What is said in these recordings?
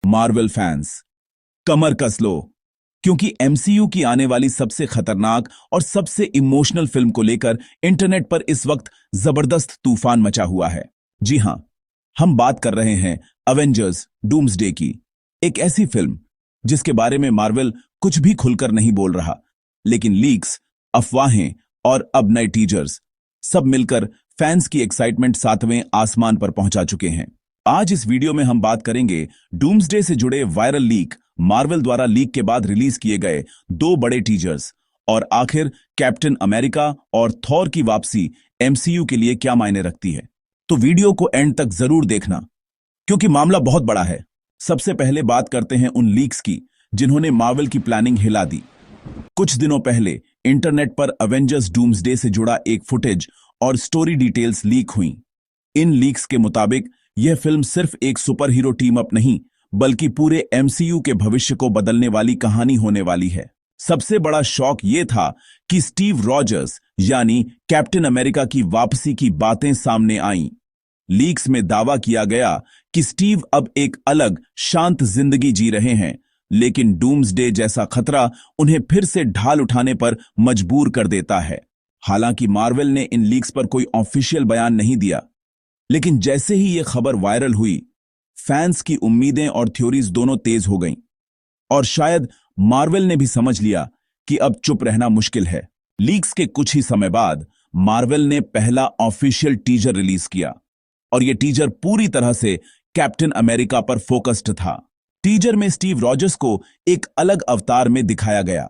Marvel fans कमर कस लो, क्योंकि MCU की आने वाली सबसे खतरनाक और सबसे इमोशनल फिल्म को लेकर इंटरनेट पर इस वक्त जबरदस्त तूफान मचा हुआ है। जी हां, हम बात कर रहे हैं अवेंजर्स डूम्सडे की, एक ऐसी फिल्म जिसके बारे में मार्वल कुछ भी खुलकर नहीं बोल रहा, लेकिन लीक्स, अफवाहें और अब नए टीजर्स सब मिलकर फैंस की एक्साइटमेंट 7वें आसमान पर पहुंचा चुके हैं। आज इस वीडियो में हम बात करेंगे डूम्सडे से जुड़े वायरल लीक, मार्वल द्वारा लीक के बाद रिलीज किए गए 2 बड़े टीजर्स और आखिर कैप्टन अमेरिका और थॉर की वापसी एमसीयू के लिए क्या मायने रखती है। तो वीडियो को एंड तक जरूर देखना, क्योंकि मामला बहुत बड़ा है। सबसे पहले बात करते हैं उन लीक्स की जिन्होंने मार्वल की प्लानिंग हिला दी। कुछ दिनों पहले इंटरनेट पर अवेंजर्स डूम्सडे से जुड़ा एक फुटेज और स्टोरी डिटेल्स लीक हुई। इन लीक्स के मुताबिक यह फिल्म सिर्फ एक सुपर हीरो टीम अप नहीं, बल्कि पूरे एमसीयू के भविष्य को बदलने वाली कहानी होने वाली है। सबसे बड़ा शॉक यह था कि स्टीव रॉजर्स यानी कैप्टन अमेरिका की वापसी की बातें सामने आईं। लीक्स में दावा किया गया कि स्टीव अब एक अलग शांत जिंदगी जी रहे हैं, लेकिन डूम्सडे जैसा खतरा उन्हें फिर से ढाल उठाने पर मजबूर कर देता है। हालांकि मार्वल ने इन लीक्स पर कोई ऑफिशियल बयान नहीं दिया, लेकिन जैसे ही यह खबर वायरल हुई, फैंस की उम्मीदें और थ्योरीज दोनों तेज हो गईं, और शायद मार्वल ने भी समझ लिया कि अब चुप रहना मुश्किल है। लीक्स के कुछ ही समय बाद मार्वल ने पहला ऑफिशियल टीजर रिलीज किया, और यह टीजर पूरी तरह से कैप्टन अमेरिका पर फोकस्ड था। टीजर में स्टीव रॉजर्स को एक अलग अवतार में दिखाया गया,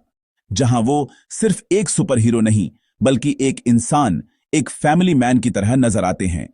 जहां वो सिर्फ एक सुपर हीरो नहीं, बल्कि एक इंसान, एक फैमिली मैन की तरह नजर आते हैं।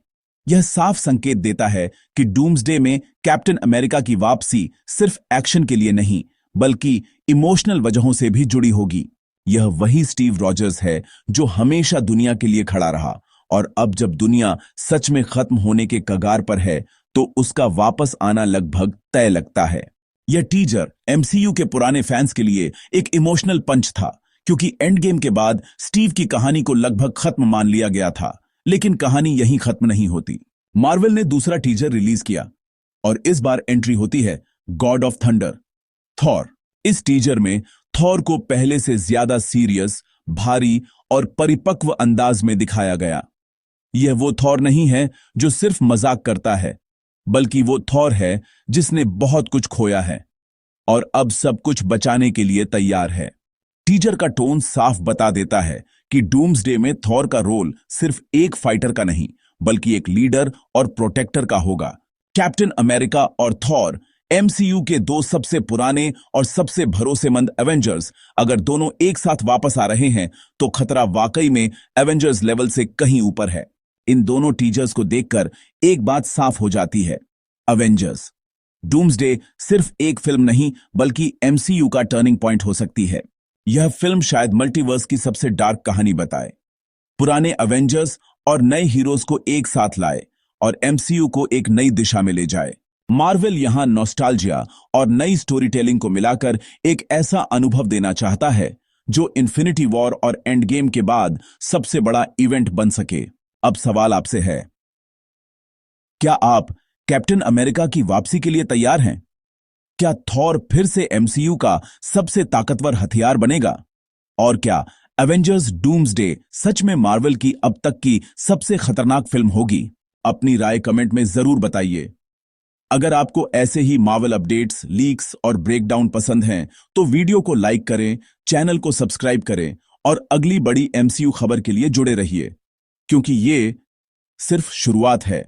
यह साफ संकेत देता है कि डूम्सडे में कैप्टन अमेरिका की वापसी सिर्फ एक्शन के लिए नहीं, बल्कि इमोशनल वजहों से भी जुड़ी होगी। यह वही स्टीव रॉजर्स है जो हमेशा दुनिया के लिए खड़ा रहा, और अब जब दुनिया सच में खत्म होने के कगार पर है, तो उसका वापस आना लगभग तय लगता है। यह टीजर एमसीयू के पुराने फैंस के लिए एक इमोशनल पंच था, क्योंकि एंड गेम के बाद स्टीव की कहानी को लगभग खत्म मान लिया गया था, लेकिन कहानी यहीं खत्म नहीं होती। मार्वल ने दूसरा टीजर रिलीज किया, और इस बार एंट्री होती है गॉड ऑफ थंडर, थॉर। इस टीजर में थॉर को पहले से ज्यादा सीरियस, भारी और परिपक्व अंदाज में दिखाया गया। यह वो थॉर नहीं है जो सिर्फ मजाक करता है, बल्कि वो थॉर है जिसने बहुत कुछ खोया है और अब सब कुछ बचाने के लिए तैयार है। टीजर का टोन साफ बता देता है कि डूम्सडे में थॉर का रोल सिर्फ एक फाइटर का नहीं, बल्कि एक लीडर और प्रोटेक्टर का होगा। कैप्टन अमेरिका और थॉर एमसीयू के 2 सबसे पुराने और सबसे भरोसेमंद एवेंजर्स, अगर दोनों एक साथ वापस आ रहे हैं, तो खतरा वाकई में एवेंजर्स लेवल से कहीं ऊपर है। इन दोनों टीजर्स को देखकर एक बात साफ हो जाती है, अवेंजर्स डूम्सडे सिर्फ एक फिल्म नहीं, बल्कि एमसीयू का टर्निंग पॉइंट हो सकती है। यह फिल्म शायद मल्टीवर्स की सबसे डार्क कहानी बताए, पुराने अवेंजर्स और नए हीरोज को एक साथ लाए और एमसीयू को एक नई दिशा में ले जाए। मार्वल यहां नॉस्टैल्जिया और नई स्टोरी टेलिंग को मिलाकर एक ऐसा अनुभव देना चाहता है जो इन्फिनिटी वॉर और एंड गेम के बाद सबसे बड़ा इवेंट बन सके। अब सवाल आपसे है, क्या आप कैप्टन अमेरिका की वापसी के लिए तैयार हैं? क्या थॉर फिर से एमसीयू का सबसे ताकतवर हथियार बनेगा? और क्या एवेंजर्स डूम्सडे सच में मार्वल की अब तक की सबसे खतरनाक फिल्म होगी? अपनी राय कमेंट में जरूर बताइए। अगर आपको ऐसे ही मार्वल अपडेट्स, लीक्स और ब्रेकडाउन पसंद हैं, तो वीडियो को लाइक करें, चैनल को सब्सक्राइब करें और अगली बड़ी एमसीयू खबर के लिए जुड़े रहिए, क्योंकि ये सिर्फ शुरुआत है।